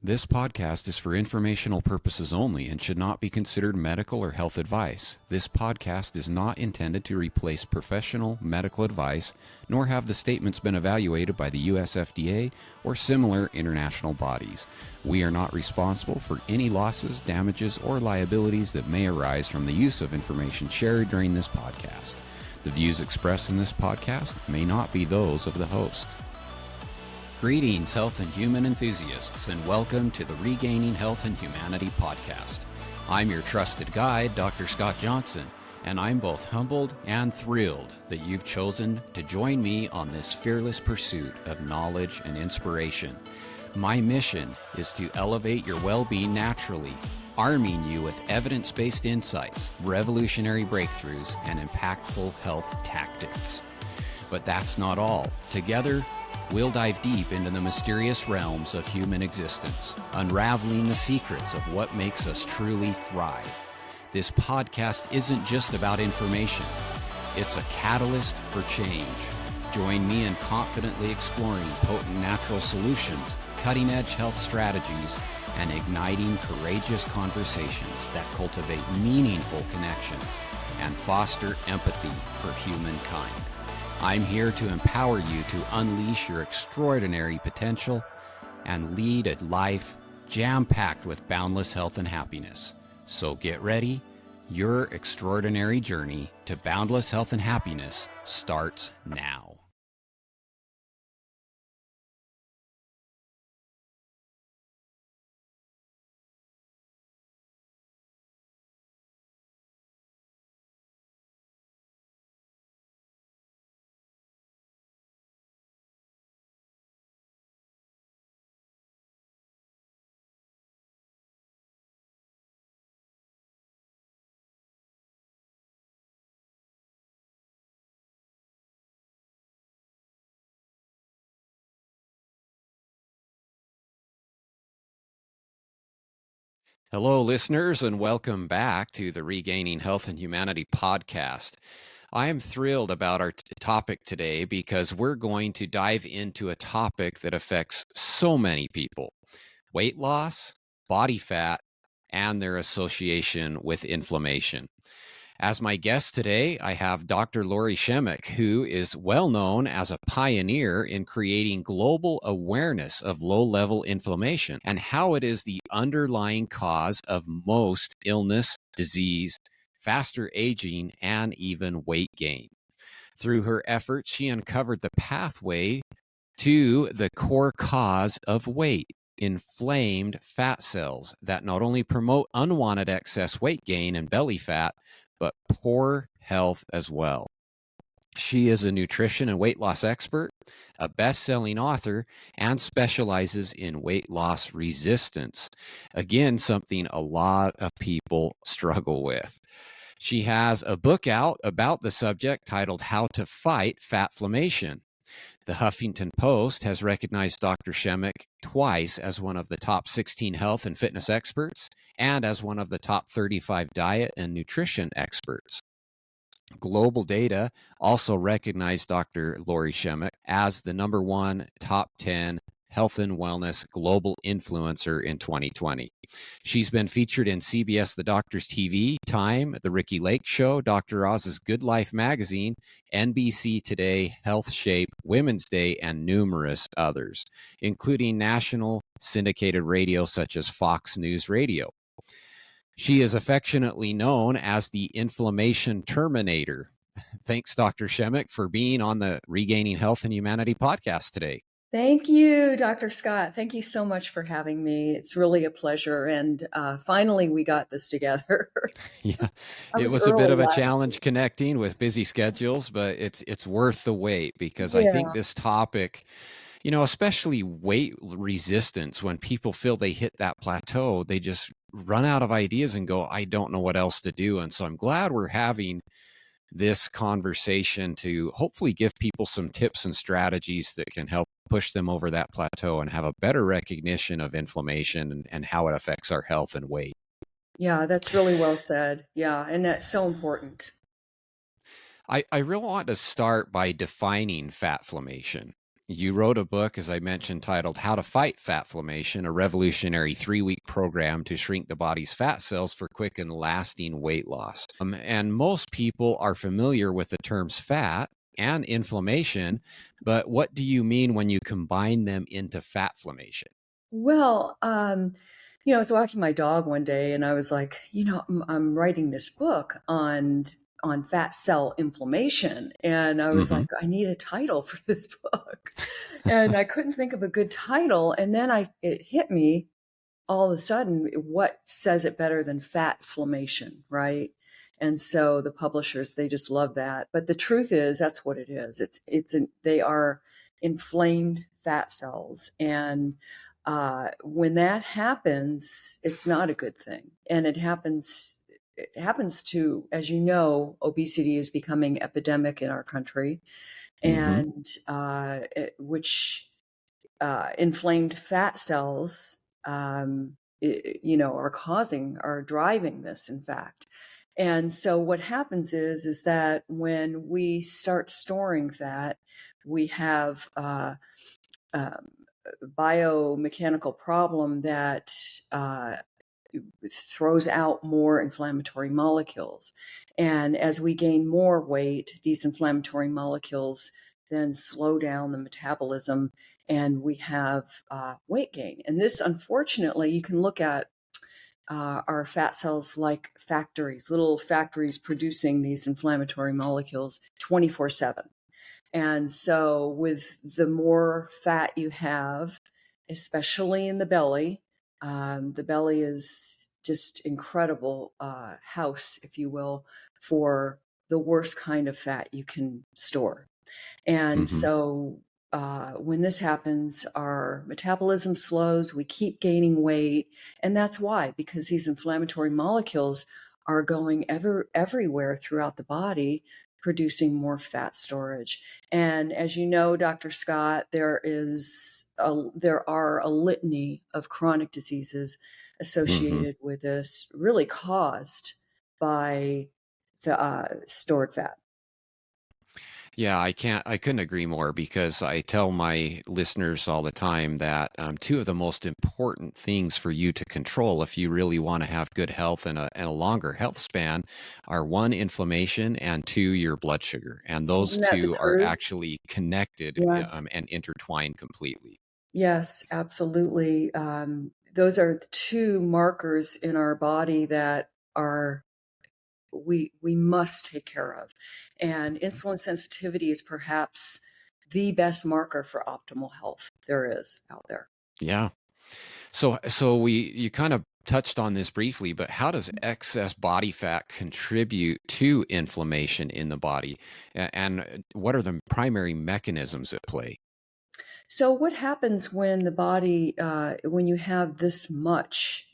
This podcast is for informational purposes only and should not be considered medical or health advice. This podcast is not intended to replace professional medical advice, nor have the statements been evaluated by the US FDA or similar international bodies. We are not responsible for any losses, damages, or liabilities that may arise from the use of information shared during this podcast. The views expressed in this podcast may not be those of the host. Greetings, health and human enthusiasts, and welcome to the Regaining Health and Humanity podcast. I'm your trusted guide, Dr. Scott Johnson, and I'm both humbled and thrilled that you've chosen to join me on this fearless pursuit of knowledge and inspiration. My mission is to elevate your well-being naturally, arming you with evidence-based insights, revolutionary breakthroughs, and impactful health tactics. But that's not all. Together, we'll dive deep into the mysterious realms of human existence, unraveling the secrets of what makes us truly thrive. This podcast isn't just about information. It's a catalyst for change. Join me in confidently exploring potent natural solutions, cutting-edge health strategies, and igniting courageous conversations that cultivate meaningful connections and foster empathy for humankind. I'm here to empower you to unleash your extraordinary potential and lead a life jam-packed with boundless health and happiness. So get ready. Your extraordinary journey to boundless health and happiness starts now. Hello, listeners, and welcome back to the Regaining Health and Humanity podcast. I am thrilled about our topic today because we're going to dive into a topic that affects so many people: weight loss, body fat, and their association with inflammation. As my guest today, I have Dr. Lori Shemek, who is well known as a pioneer in creating global awareness of low-level inflammation and how it is the underlying cause of most illness, disease, faster aging, and even weight gain. Through her efforts, she uncovered the pathway to the core cause of weight: inflamed fat cells that not only promote unwanted excess weight gain and belly fat, but poor health as well. She is a nutrition and weight loss expert, a best-selling author, and specializes in weight loss resistance. Again, something a lot of people struggle with. She has a book out about the subject titled How to Fight Fatflammation. The Huffington Post has recognized Dr. Shemek twice as one of the top 16 health and fitness experts and as one of the top 35 diet and nutrition experts. Global Data also recognized Dr. Lori Shemek as the number one top 10 health and wellness global influencer in 2020. She's been featured in CBS The Doctor's TV, Time, The Ricky Lake Show, Dr. Oz's Good Life magazine, NBC Today, Health Shape, Women's Day, and numerous others, including national syndicated radio such as Fox News Radio. She is affectionately known as the Inflammation Terminator. Thanks, Dr. Shemek, for being on the Regaining Health and Humanity podcast today. Thank you, Dr. Scott. Thank you so much for having me. It's really a pleasure. And finally, we got this together. Yeah, it was a bit of a challenge connecting with busy schedules, but it's worth the wait because I think this topic, you know, especially weight resistance, when people feel they hit that plateau, they just run out of ideas and go, I don't know what else to do. And so I'm glad we're having this conversation to hopefully give people some tips and strategies that can help push them over that plateau and have a better recognition of inflammation and how it affects our health and weight. Yeah, that's really well said. Yeah, and that's so important. I really want to start by defining fatflammation. You wrote a book, as I mentioned, titled How to Fight Fatflammation, a revolutionary 3-week program to shrink the body's fat cells for quick and lasting weight loss. And most people are familiar with the terms fat and inflammation, but what do you mean when you combine them into fatflammation? Well, I was walking my dog one day and I was like, I'm writing this book on fat cell inflammation. And I was Hmm. like, I need a title for this book. And I couldn't think of a good title. And then it hit me all of a sudden, what says it better than fatflammation, right? And so the publishers, they just love that. But the truth is, that's what it is. They are inflamed fat cells, and when that happens, it's not a good thing, and it happens. It happens to, as you know, obesity is becoming epidemic in our country, Hmm. and which inflamed fat cells, are driving this, in fact. And so what happens is that when we start storing fat, we have um, a biomechanical problem that uh, throws out more inflammatory molecules. And as we gain more weight, these inflammatory molecules then slow down the metabolism, and we have weight gain. And this, unfortunately, you can look at our fat cells like factories, little factories producing these inflammatory molecules 24/7. And so, with the more fat you have, especially in the belly is just incredible house, if you will, for the worst kind of fat you can store. And Hmm. so when this happens, our metabolism slows, we keep gaining weight. And that's why, because these inflammatory molecules are going everywhere throughout the body, producing more fat storage. And as you know, Dr. Scott, there are a litany of chronic diseases Hmm. associated with this, really caused by stored fat. Yeah, I couldn't agree more because I tell my listeners all the time that two of the most important things for you to control if you really want to have good health and a longer health span are one, inflammation, and two, your blood sugar. And those Isn't that the two are truth? actually connected Yes. and intertwined completely. Yes, absolutely. Those are the two markers in our body that are we must take care of. And insulin sensitivity is perhaps the best marker for optimal health there is out there. Yeah. So you kind of touched on this briefly, but how does excess body fat contribute to inflammation in the body? And what are the primary mechanisms at play? So what happens when the body when you have this much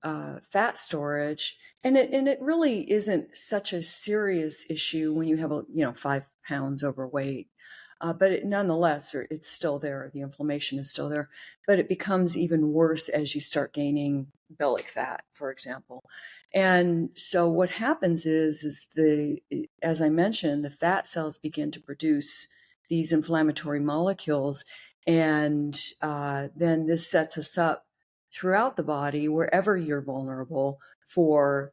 fat storage, and it really isn't such a serious issue when you have 5 pounds overweight, but nonetheless, it's still there. The inflammation is still there, but it becomes even worse as you start gaining belly fat, for example. And so what happens is as I mentioned, the fat cells begin to produce these inflammatory molecules, and then this sets us up throughout the body, wherever you're vulnerable for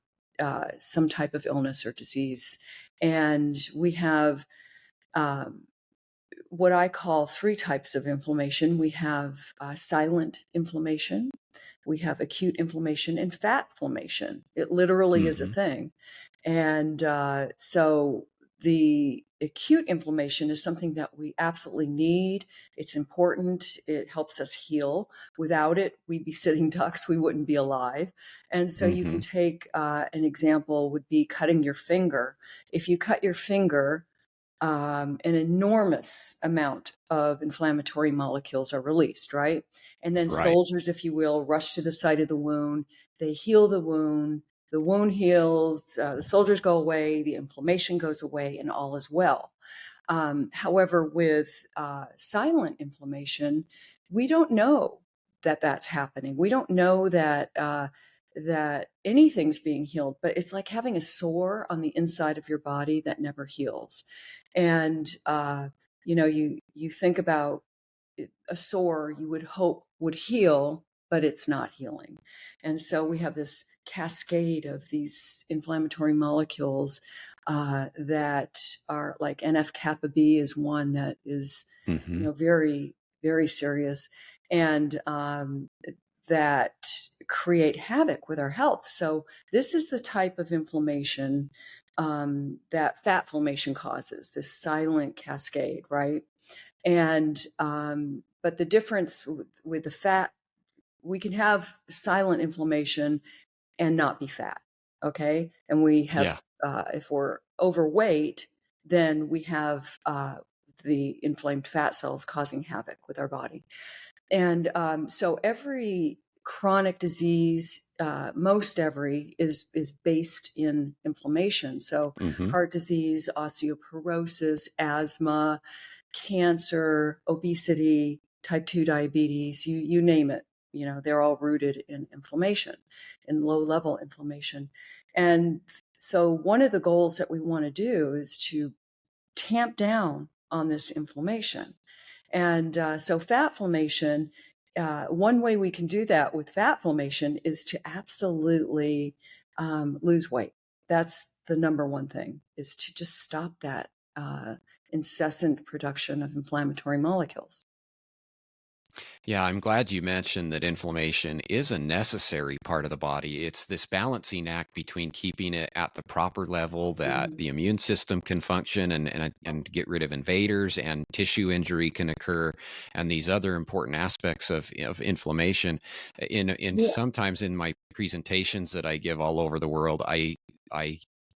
some type of illness or disease. And we have um, what I call three types of inflammation. We have silent inflammation, we have acute inflammation, and fatflammation. It literally is a Hmm. thing. And so the acute inflammation is something that we absolutely need. It's important. It helps us heal. Without it, we'd be sitting ducks. We wouldn't be alive. And so you can Hmm. take an example would be cutting your finger. If you cut your finger, an enormous amount of inflammatory molecules are released, right? And then Right. soldiers, if you will, rush to the site of the wound. They heal the wound heals, the soldiers go away, the inflammation goes away, and all is well. However, with silent inflammation, we don't know that that's happening. We don't know that anything's being healed, but it's like having a sore on the inside of your body that never heals. And You think about a sore you would hope would heal, but it's not healing. And so we have this cascade of these inflammatory molecules that are like NF kappa B is one that is, Hmm. very, very serious, and that create havoc with our health. So this is the type of inflammation that fatflammation causes, this silent cascade, right? And but the difference with the fat, we can have silent inflammation and not be fat, okay? And we Yeah. have, if we're overweight, then we have the inflamed fat cells causing havoc with our body. And so every chronic disease, most every, is based in inflammation. So Hmm. heart disease, osteoporosis, asthma, cancer, obesity, type 2 diabetes, you name it. They're all rooted in inflammation, in low level inflammation. And so one of the goals that we want to do is to tamp down on this inflammation. And so fatflammation, one way we can do that with fatflammation is to absolutely lose weight. That's the number one thing, is to just stop that incessant production of inflammatory molecules. Yeah, I'm glad you mentioned that inflammation is a necessary part of the body. It's this balancing act between keeping it at the proper level that Mhm. the immune system can function and get rid of invaders, and tissue injury can occur, and these other important aspects of inflammation. In Yeah. sometimes in my presentations that I give all over the world, I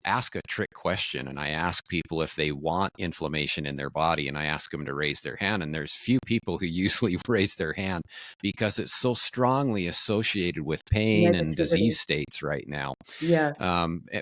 ask a trick question, and I ask people if they want inflammation in their body, and I ask them to raise their hand, and there's few people who usually raise their hand because it's so strongly associated with pain and Negativity. disease states right now. Yes.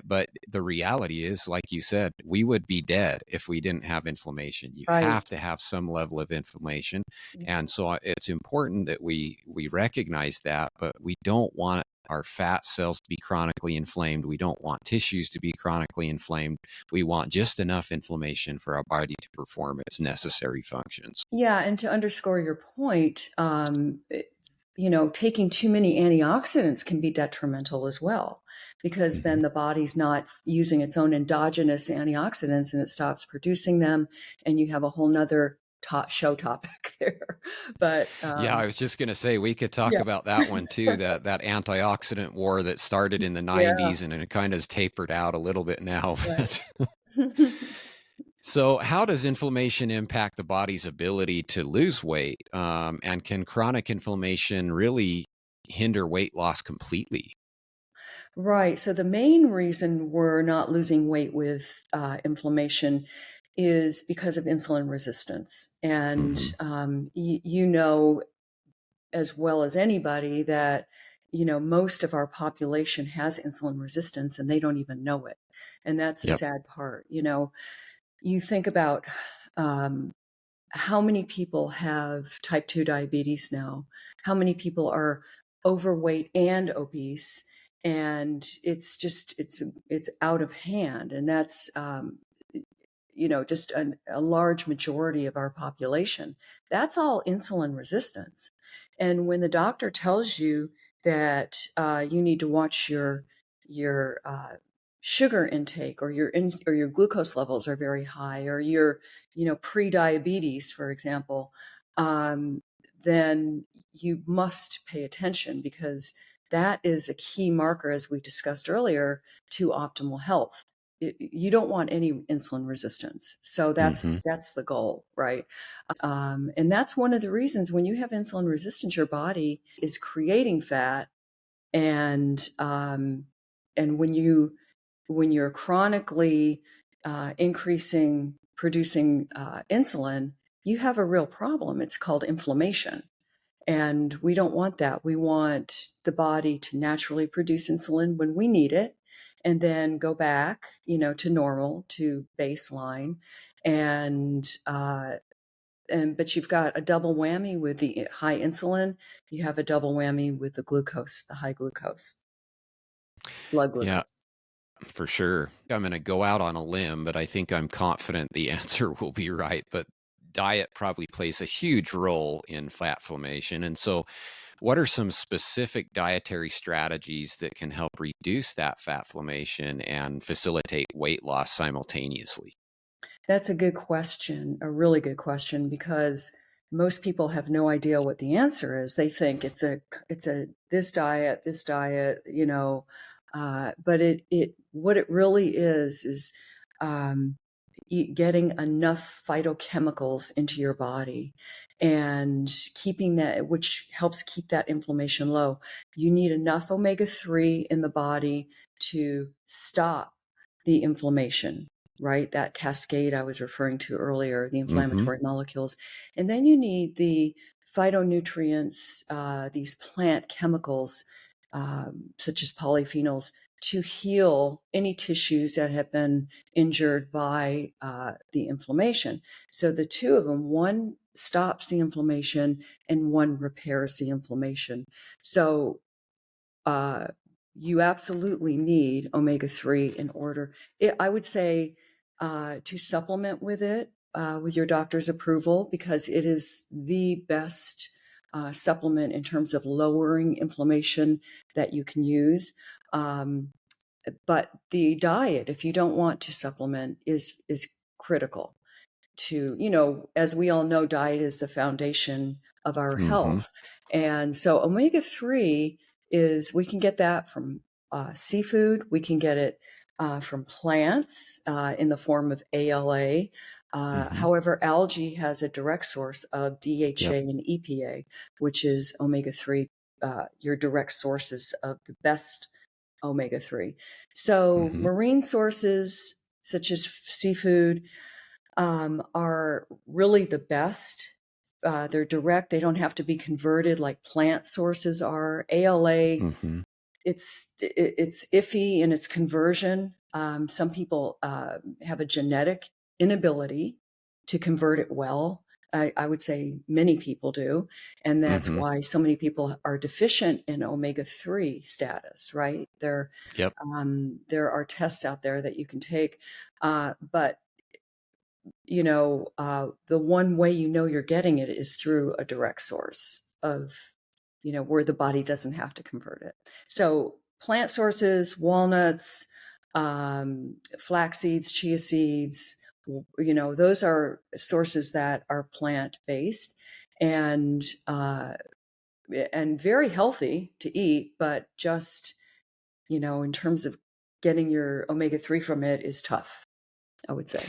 But the reality is, like you said, we would be dead if we didn't have inflammation. You Right. have to have some level of inflammation, and so it's important that we recognize that, but we don't want our fat cells to be chronically inflamed. We don't want tissues to be chronically inflamed. We want just enough inflammation for our body to perform its necessary functions. Yeah, and to underscore your point, taking too many antioxidants can be detrimental as well, because Hmm. then the body's not using its own endogenous antioxidants and it stops producing them, and you have a whole nother show topic there. But Yeah, I was just going to say we could talk yeah, about that one too. That antioxidant war that started in the yeah, '90s and it kind of has tapered out a little bit now. right. So, how does inflammation impact the body's ability to lose weight? And can chronic inflammation really hinder weight loss completely? Right. So the main reason we're not losing weight with inflammation is because of insulin resistance. And Hmm. you know as well as anybody that most of our population has insulin resistance and they don't even know it. And that's a Yep. sad part. You think about um, how many people have type 2 diabetes now, how many people are overweight and obese, and it's out of hand. And that's just a large majority of our population. That's all insulin resistance. And when the doctor tells you that you need to watch your sugar intake, or or your glucose levels are very high, or your pre-diabetes, for example, um, then you must pay attention, because that is a key marker, as we discussed earlier, to optimal health. You don't want any insulin resistance. So Hmm. that's the goal, right? And that's one of the reasons, when you have insulin resistance, your body is creating fat, and when you're chronically increasing producing insulin, you have a real problem. It's called inflammation. And we don't want that. We want the body to naturally produce insulin when we need it, and then go back, to normal, to baseline. And, but you've got a double whammy with the high insulin. You have a double whammy with the glucose, the high glucose, blood Yeah, glucose. for sure. I'm going to go out on a limb, but I think I'm confident the answer will be right. But diet probably plays a huge role in fat formation. And so, what are some specific dietary strategies that can help reduce that fat formation and facilitate weight loss simultaneously? That's a good question, a really good question, because most people have no idea what the answer is. They think it's a this diet, but it what it really is um, getting enough phytochemicals into your body and keeping that, which helps keep that inflammation low. You need enough omega-3 in the body to stop the inflammation, right? That cascade I was referring to earlier, the Mm-hmm. inflammatory molecules. And then you need the phytonutrients, these plant chemicals, such as polyphenols, to heal any tissues that have been injured by the inflammation. So the two of them, one stops the inflammation and one repairs the inflammation. So uh, you absolutely need omega-3 in order. I would say to supplement with it with your doctor's approval, because it is the best supplement in terms of lowering inflammation that you can use. Um, but the diet, if you don't want to supplement, is critical to, as we all know, diet is the foundation of our Mm-hmm. health. And so omega-3 we can get that from seafood. We can get it from plants in the form of ALA. Mm-hmm. However, algae has a direct source of Yep. DHA and EPA, which is omega-3, your direct sources of the best omega-3. So Mm-hmm. marine sources such as seafood are really the best. They're direct. They don't have to be converted like plant sources are. ALA, Mm-hmm. it's iffy in its conversion. Some people have a genetic inability to convert it well. I would say many people do, and that's Mm-hmm. why so many people are deficient in omega-3 status. Right Yep. there are tests out there that you can take, but the one way you're getting it is through a direct source of, where the body doesn't have to convert it. So plant sources, walnuts, flax seeds, chia seeds, those are sources that are plant based and and very healthy to eat, but just, in terms of getting your omega-3 from it is tough, I would say.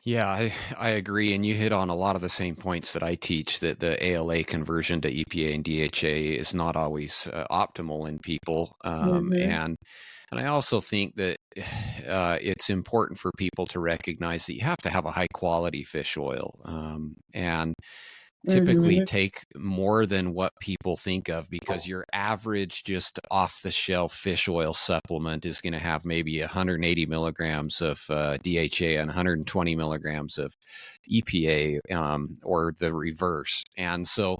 Yeah, I agree. And you hit on a lot of the same points that I teach, that the ALA conversion to EPA and DHA is not always optimal in people. Hmm. And I also think that it's important for people to recognize that you have to have a high quality fish oil. And typically Hmm. take more than what people think of, because your average just off the shelf fish oil supplement is going to have maybe 180 milligrams of DHA and 120 milligrams of EPA, or the reverse. And so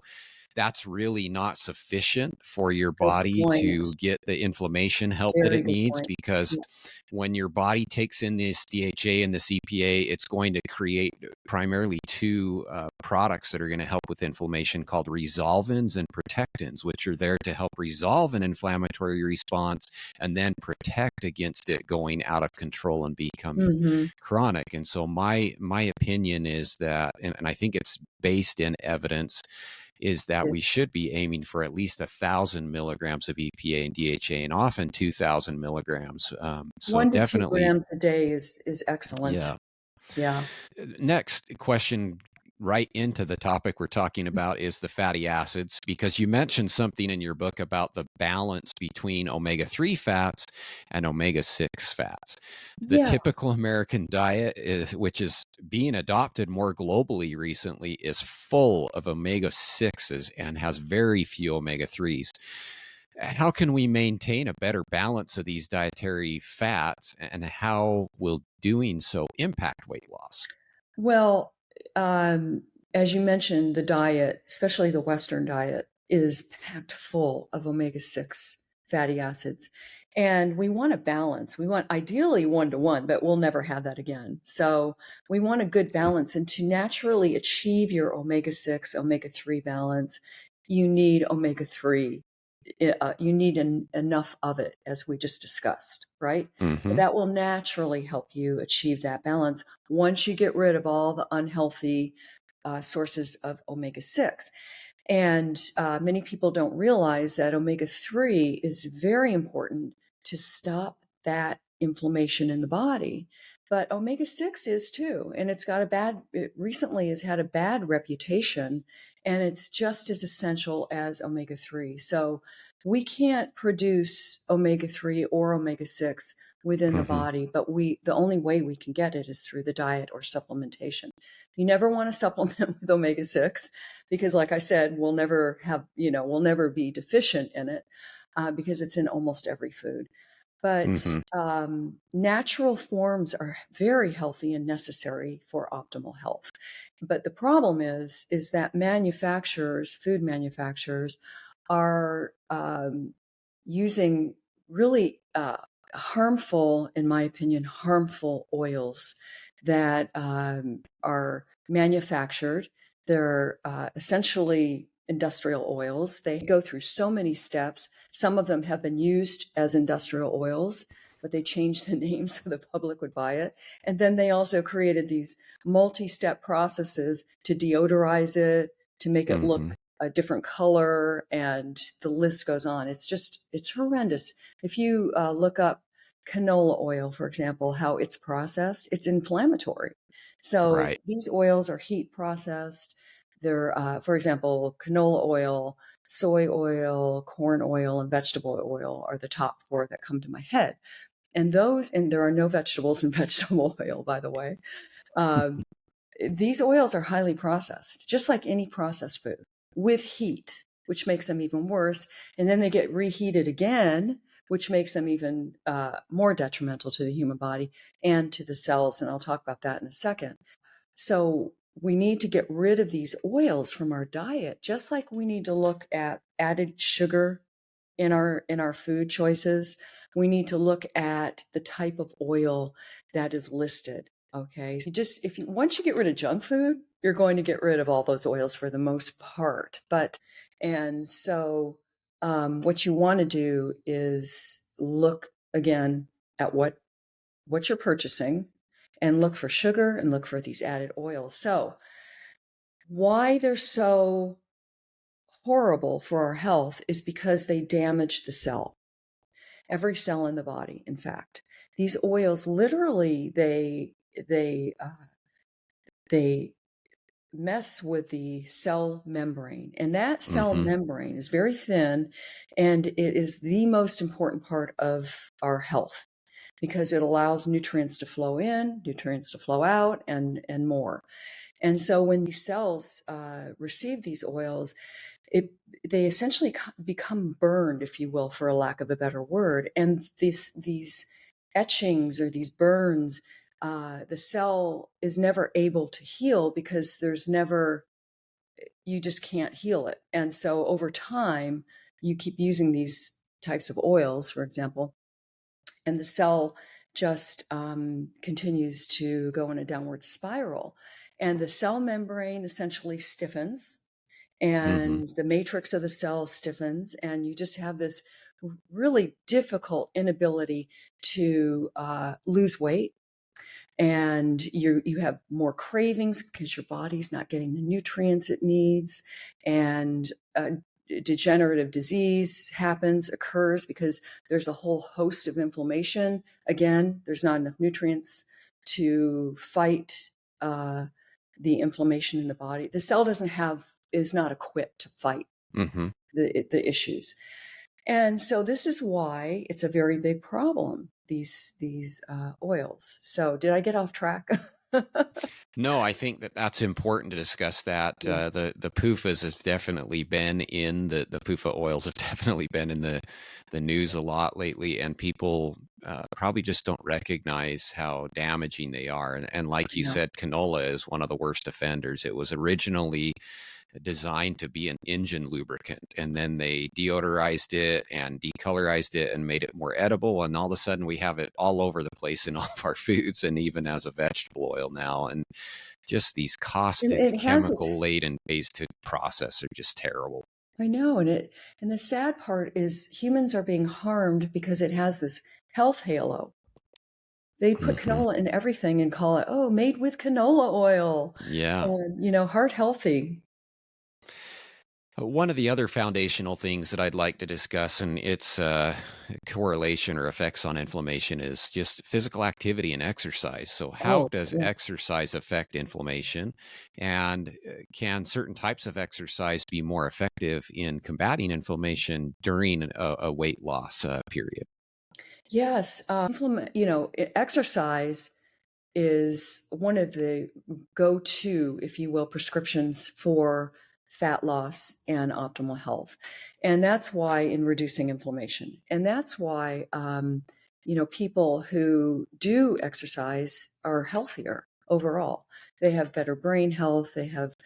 that's really not sufficient for your Good body point. to get the inflammation help that Very it good needs, point. because Yeah. when your body takes in this DHA and this EPA, it's going to create primarily two products that are going to help with inflammation, called resolvins and protectins, which are there to help resolve an inflammatory response and then protect against it going out of control and becoming Mhm. chronic. And so my opinion is that, and I think it's based in evidence, is that Yeah. we should be aiming for at least 1,000 milligrams of EPA and DHA, and often 2,000 milligrams. So 1 to 2 definitely, grams a day is excellent. yeah. Yeah. Next question, right into the topic we're talking about, is the fatty acids, because you mentioned something in your book about the balance between omega-3 fats and omega-6 fats. The Yeah. typical American diet, which is being adopted more globally recently, is full of omega-6s and has very few omega-3s. How can we maintain a better balance of these dietary fats, and how will doing so impact weight loss? Well, um, as you mentioned, the diet, especially the Western diet, is packed full of omega-6 fatty acids. And we want a balance. We want ideally 1-to-1, but we'll never have that again. So we want a good balance. And to naturally achieve your omega-6, omega-3 balance, you need omega-3. You need enough of it, as we just discussed, right? Mm-hmm. That will naturally help you achieve that balance once you get rid of all the unhealthy sources of omega-6. And many people don't realize that omega-3 is very important to stop that inflammation in the body. But omega-6 is too. And it recently has had a bad reputation, and it's just as essential as omega-3. So we can't produce omega-3 or omega-6 within the Mm-hmm. body, but the only way we can get it is through the diet or supplementation. You never want to supplement with omega-6 because, like I said, we'll never be deficient in it because it's in almost every food. But Mm-hmm. natural forms are very healthy and necessary for optimal health. But the problem is that food manufacturers, are using really harmful, in my opinion, harmful oils that are manufactured. They're essentially industrial oils. They go through so many steps. Some of them have been used as industrial oils, but they changed the name so the public would buy it. And then they also created these multi-step processes to deodorize it, to make it Mm-hmm. look a different color, and the list goes on. It's horrendous. If you look up canola oil, for example, how it's processed, it's inflammatory. So Right. these oils are heat processed. They're, for example, canola oil, soy oil, corn oil, and vegetable oil are the top four that come to my head. And there are no vegetables in vegetable oil, by the way. Um, these oils are highly processed, just like any processed food, with heat, which makes them even worse. And then they get reheated again, which makes them even more detrimental to the human body and to the cells. And I'll talk about that in a second. So we need to get rid of these oils from our diet, just like we need to look at added sugar in our food choices. We need to look at the type of oil that is listed. Okay. So once you get rid of junk food, you're going to get rid of all those oils for the most part. And so what you want to do is look again at what you're purchasing, and look for sugar and look for these added oils. So why they're so horrible for our health is because they damage the cell, every cell in the body. In fact, these oils literally they mess with the cell membrane, and that cell Mm-hmm. membrane is very thin, and it is the most important part of our health because it allows nutrients to flow in, nutrients to flow out, and more. And so when these cells receive these oils, it they essentially become burned, if you will, for a lack of a better word. And these etchings or these burns, the cell is never able to heal because you just can't heal it. And so over time, you keep using these types of oils, for example, and the cell just continues to go in a downward spiral. And the cell membrane essentially stiffens, Mm-hmm. and the matrix of the cell stiffens, and you just have this really difficult inability to lose weight. And you have more cravings because your body's not getting the nutrients it needs, and degenerative disease occurs because there's a whole host of inflammation. Again, there's not enough nutrients to fight the inflammation in the body. The cell is not equipped to fight Mm-hmm. the issues. And so this is why it's a very big problem, these oils. So did I get off track? No, I think that's important to discuss that. Yeah, The PUFAs has definitely been in the PUFA oils have definitely been in the news a lot lately, and people probably just don't recognize how damaging they are. And like I you know. said, canola is one of the worst offenders. It was originally designed to be an engine lubricant, and then they deodorized it and decolorized it and made it more edible, and all of a sudden we have it all over the place in all of our foods and even as a vegetable oil now. And just these And caustic it has its, chemical laden ways to process are just terrible. I know, and the sad part is humans are being harmed because it has this health halo. They put Mm-hmm. canola in everything and call it, oh, made with canola oil Yeah. and, heart healthy. One of the other foundational things that I'd like to discuss, and its correlation or effects on inflammation, is just physical activity and exercise. So, how Oh, does yeah. exercise affect inflammation? And can certain types of exercise be more effective in combating inflammation during a weight loss period? Yes. Exercise is one of the go-to, if you will, prescriptions for fat loss and optimal health. And that's why in reducing inflammation. And that's why, people who do exercise are healthier overall. They have better brain health. They have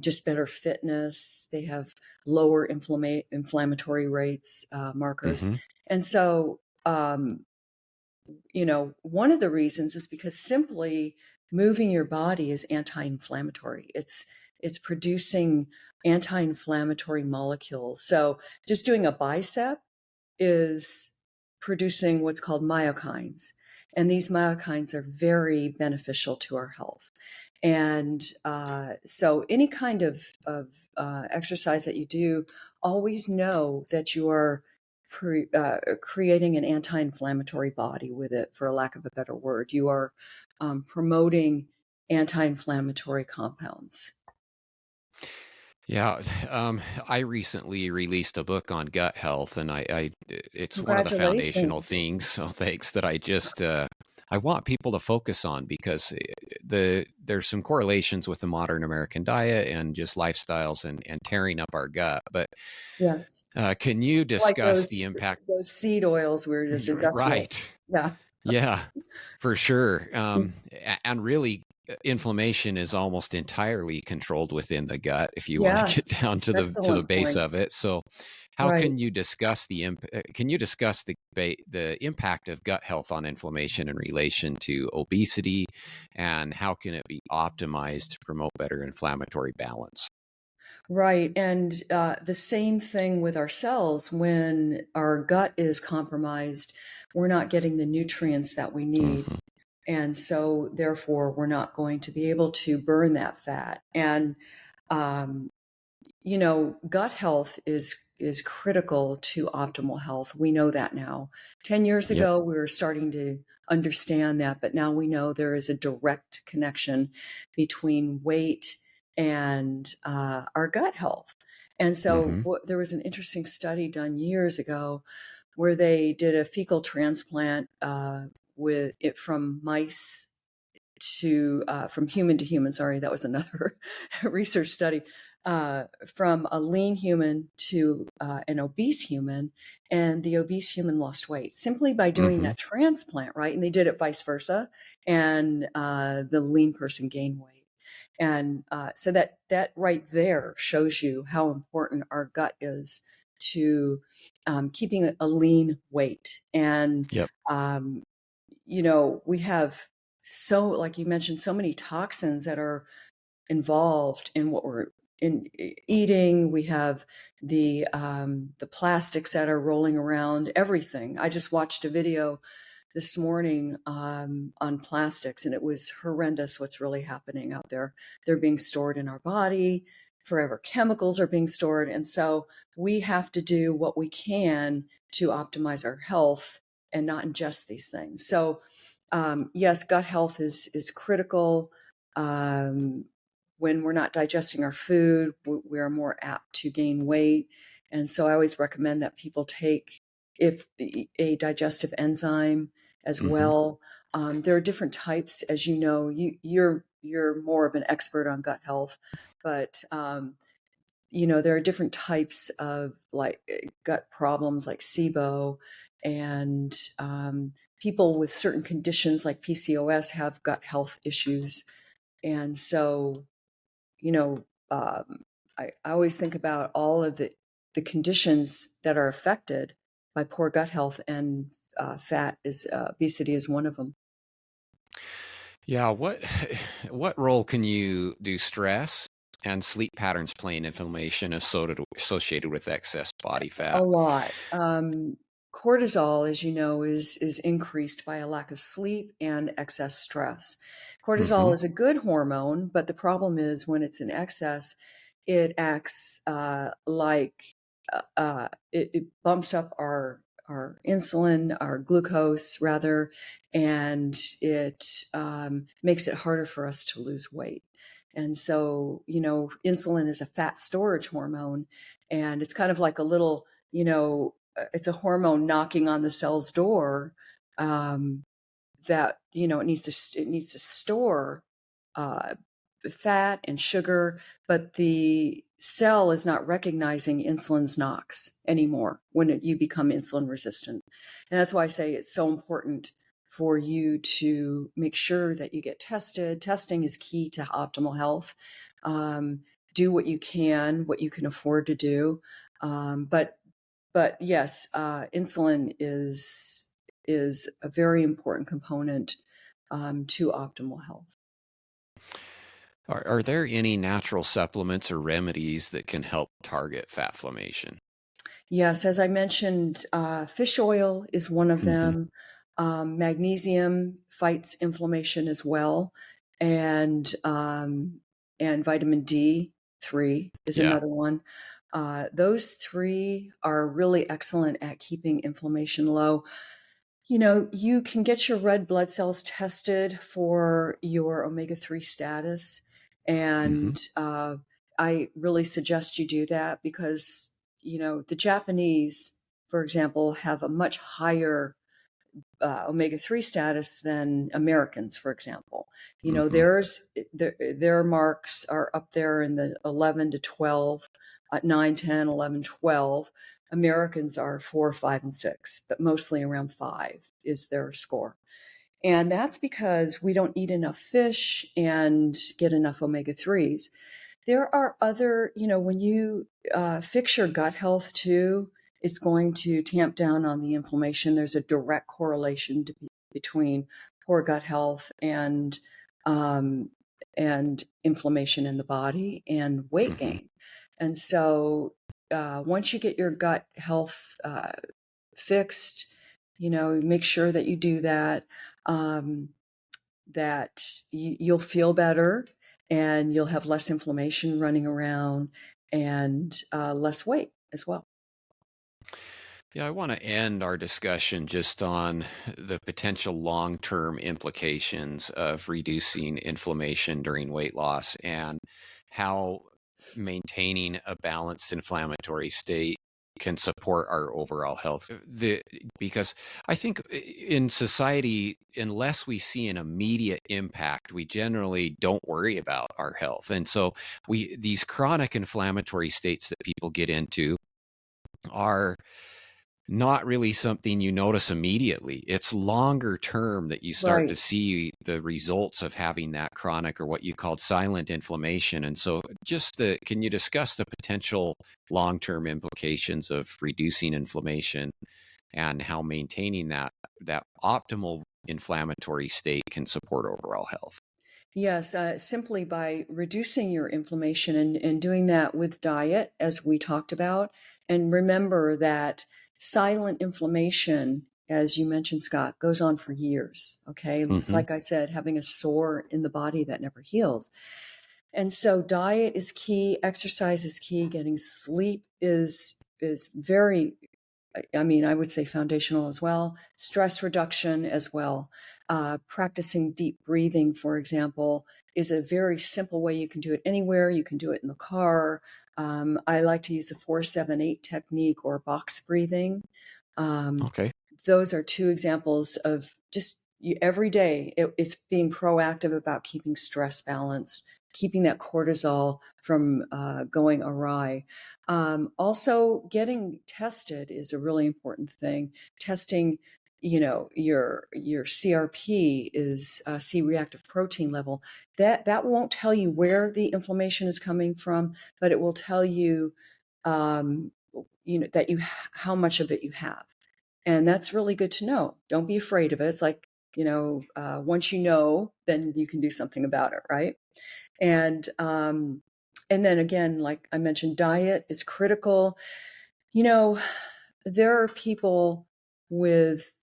just better fitness. They have lower inflammatory rates, markers. Mm-hmm. And so, one of the reasons is because simply moving your body is anti-inflammatory. It's producing anti-inflammatory molecules. So just doing a bicep is producing what's called myokines. And these myokines are very beneficial to our health. And so, any kind of exercise that you do, always know that you are creating an anti inflammatory body with it, for a lack of a better word. You are promoting anti inflammatory compounds. Yeah, I recently released a book on gut health, and it's one of the foundational Congratulations. things. So thanks that I want people to focus on, because there's some correlations with the modern American diet and just lifestyles and tearing up our gut. But Yes. can you Like discuss the impact? those seed oils were just industrial. Right. Yeah. Yeah, for sure. And really, inflammation is almost entirely controlled within the gut, if you want to get Yes. down to the Excellent base point. of it. So, how Right. can you discuss can you discuss the impact of gut health on inflammation in relation to obesity, and how can it be optimized to promote better inflammatory balance? Right. And the same thing with our cells. When our gut is compromised, we're not getting the nutrients that we need. Hmm. And so, therefore, we're not going to be able to burn that fat. And um, gut health is critical to optimal health. We know that now. 10 years Yep. ago, we were starting to understand that, but now we know there is a direct connection between weight and our gut health. And so Hmm. there was an interesting study done years ago where they did a fecal transplant with it from mice to from human to human. Sorry, that was another research study. From a lean human to an obese human, and the obese human lost weight simply by doing Hmm. that transplant, right? And they did it vice versa, and the lean person gained weight. And so that right there shows you how important our gut is to keeping a lean weight. And Yep. um, we have, so like you mentioned, so many toxins that are involved in what we're eating. We have the plastics that are rolling around everything. I just watched a video this morning on plastics, and it was horrendous what's really happening out there. They're being stored in our body. Forever chemicals are being stored. And so we have to do what we can to optimize our health and not ingest these things. So, yes, gut health is critical. Um, when we're not digesting our food, we are more apt to gain weight. And so I always recommend that people take if a digestive enzyme as Hmm. well. There are different types, as you know. You're more of an expert on gut health, but there are different types of like gut problems, like SIBO, and people with certain conditions like PCOS have gut health issues. And so, you know, um, I always think about all of the conditions that are affected by poor gut health, and obesity is one of them. Yeah, what role can you do stress and sleep patterns play in inflammation associated with excess body A fat? lot. Cortisol, as you know, is increased by a lack of sleep and excess stress. Hmm. Cortisol is a good hormone, but the problem is when it's in excess, it acts it bumps up our insulin, our glucose rather, and it makes it harder for us to lose weight. And so, insulin is a fat storage hormone, and it's kind of like a little, it's a hormone knocking on the cell's door, um, that it needs to store uh, fat and sugar, but the cell is not recognizing insulin's knocks anymore when you become insulin resistant. And that's why I say it's so important for you to make sure that you get tested. Testing is key to optimal health. Um, do what you can afford to do. But yes, insulin is a very important component to optimal health. Are there any natural supplements or remedies that can help target fat inflammation? Yes, as I mentioned, fish oil is one of Hmm. them. Magnesium fights inflammation as well, and vitamin D3 is Yeah. another one. Those three are really excellent at keeping inflammation low. You can get your red blood cells tested for your omega-3 status. Hmm. And I really suggest you do that because, the Japanese, for example, have a much higher omega-3 status than Americans, for example. Hmm. Their marks are up there in the 11 to 12, 9, 10, 11, 12. Americans are 4, 5, and 6, but mostly around 5 is their score. And that's because we don't eat enough fish and get enough omega-3s. There are other, when you fix your gut health too, it's going to tamp down on the inflammation. There's a direct correlation between poor gut health um, and inflammation in the body and weight Hmm. gain. And so, once you get your gut health fixed, make sure that you do that. Um, that you'll feel better, and you'll have less inflammation running around, and less weight as well. Yeah, I want to end our discussion just on the potential long term implications of reducing inflammation during weight loss and how maintaining a balanced inflammatory state can support our overall health. Because I think in society, unless we see an immediate impact, we generally don't worry about our health. And so these chronic inflammatory states that people get into are not really something you notice immediately. It's longer term that you start to Right. see the results of having that chronic or what you called silent inflammation. And so can you discuss the potential long-term implications of reducing inflammation and how maintaining that optimal inflammatory state can support overall health? Yes, simply by reducing your inflammation, and doing that with diet, as we talked about. And remember that silent inflammation, as you mentioned, Scott, goes on for years. Okay. It's Hmm. like I said, having a sore in the body that never heals. And so diet is key, exercise is key, getting sleep is very, I mean, I would say foundational as well. Stress reduction as well. Practicing deep breathing, for example, is a very simple way. You can do it anywhere. You can do it in the car. I like to use the 4-7-8 technique or box breathing. Um, Okay. those are two examples of just every day it's being proactive about keeping stress balanced, keeping that cortisol from going awry. Also, getting tested is a really important thing. Testing, your CRP is C-reactive protein level. That won't tell you where the inflammation is coming from, but it will tell you, um, that how much of it you have, and that's really good to know. Don't be afraid of it. It's like, once you know, then you can do something about it, right? And and then again, like I mentioned, diet is critical. You know, there are people with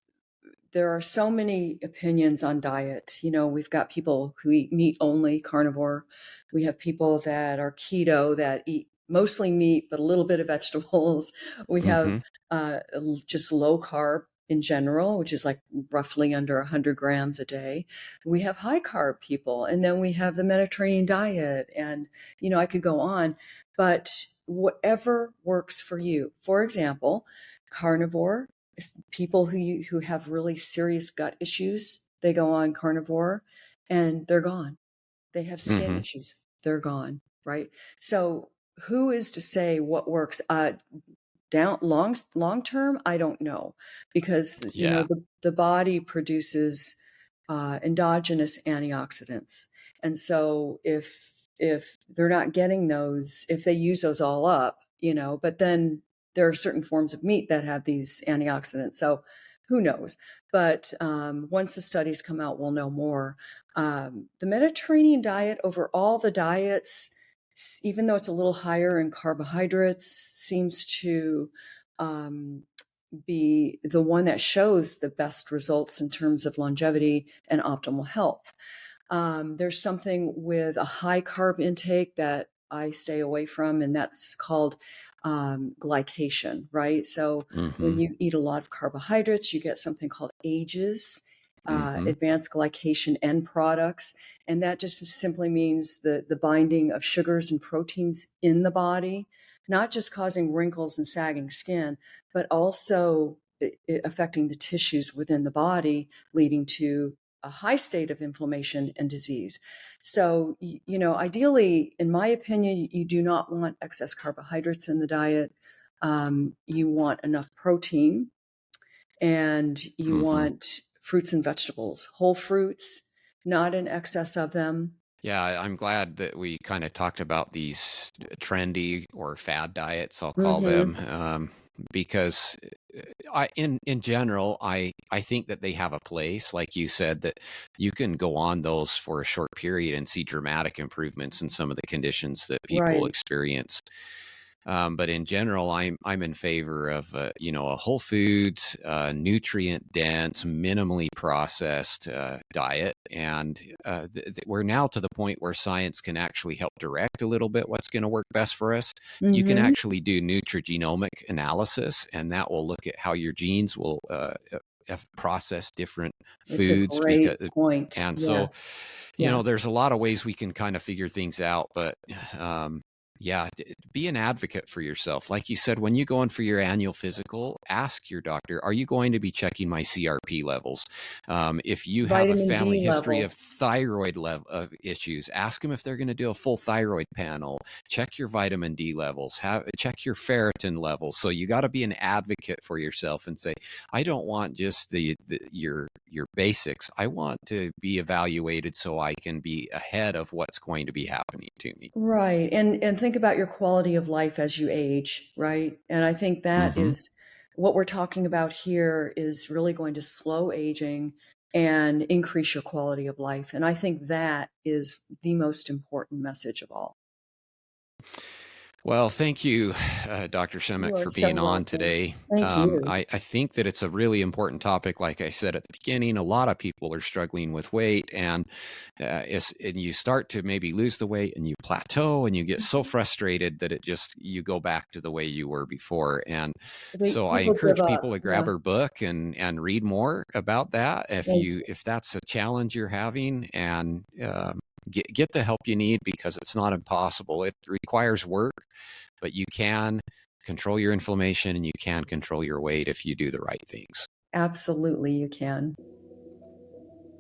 there are so many opinions on diet. We've got people who eat meat only, carnivore. We have people that are keto that eat mostly meat, but a little bit of vegetables. We have Mm-hmm. just low carb in general, which is like roughly under 100 grams a day. We have high carb people, and then we have the Mediterranean diet. And, I could go on, but whatever works for you. For example, carnivore, people who have really serious gut issues, they go on carnivore and they're gone. They have skin Mm-hmm. issues, they're gone, right? So who is to say what works? Down long term, I don't know, because Yeah. the body produces endogenous antioxidants, and so if they're not getting those, if they use those all up, but then there are certain forms of meat that have these antioxidants, so who knows? But once the studies come out, we'll know more. The Mediterranean diet, over all the diets, even though it's a little higher in carbohydrates, seems to um, be the one that shows the best results in terms of longevity and optimal health. There's something with a high carb intake that I stay away from, and that's called glycation, right? So when Mm-hmm. you eat a lot of carbohydrates, you get something called AGEs, Mm-hmm. advanced glycation end products. And that just simply means the binding of sugars and proteins in the body, not just causing wrinkles and sagging skin, but also affecting the tissues within the body, leading to a high state of inflammation and disease. So, ideally, in my opinion, you do not want excess carbohydrates in the diet. You want enough protein, and you Mm-hmm. want fruits and vegetables, whole fruits, not in excess of them. Yeah, I'm glad that we kind of talked about these trendy or fad diets, I'll call Hmm. them, because in general, I think that they have a place. Like you said, that you can go on those for a short period and see dramatic improvements in some of the conditions that people Right. experience. But in general, I'm in favor of a whole foods, nutrient dense, minimally processed diet, and we're now to the point where science can actually help direct a little bit what's going to work best for us. You can Hmm. actually do nutrigenomic analysis, and that will look at how your genes will process different It's a foods great point. and so Yes. Yeah. there's a lot of ways we can kind of figure things out, but yeah, be an advocate for yourself. Like you said, when you go in for your annual physical, ask your doctor, are you going to be checking my CRP levels? If you have a Vitamin family D history of level. thyroid of issues, ask them if they're going to do a full thyroid panel. Check your vitamin D levels. Check your ferritin levels. So you got to be an advocate for yourself and say, I don't want just your basics. I want to be evaluated so I can be ahead of what's going to be happening to me. Right. And think about your quality of life as you age, right? And I think that Mm-hmm. is what we're talking about here, is really going to slow aging and increase your quality of life. And I think that is the most important message of all. Well, thank you, Dr. You Shemek, are for so being on welcome. today. Thank you. I think that it's a really important topic. Like I said at the beginning, a lot of people are struggling with weight, and and you start to maybe lose the weight, and you plateau, and you get so Mhm. frustrated that you go back to the way you were before. And so I People give encourage up. people to grab Yeah. her book and read more about that Thank you. if that's a challenge you're having, and get the help you need, because it's not impossible. It requires work, but you can control your inflammation and you can control your weight if you do the right things. Absolutely, you can.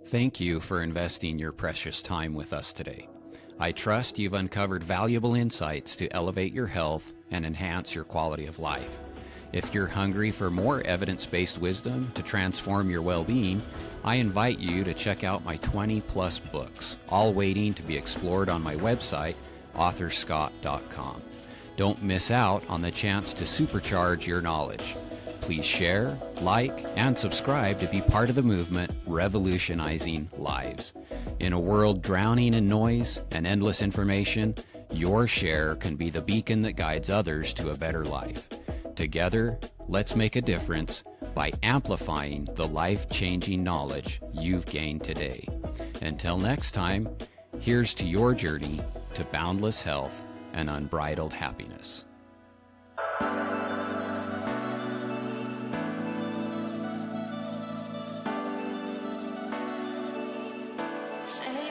Thank you for investing your precious time with us today. I trust you've uncovered valuable insights to elevate your health and enhance your quality of life. If you're hungry for more evidence-based wisdom to transform your well-being, I invite you to check out my 20-plus books, all waiting to be explored on my website, authorscott.com. Don't miss out on the chance to supercharge your knowledge. Please share, like, and subscribe to be part of the movement revolutionizing lives. In a world drowning in noise and endless information, your share can be the beacon that guides others to a better life. Together, let's make a difference by amplifying the life-changing knowledge you've gained today. Until next time, here's to your journey to boundless health and unbridled happiness. Say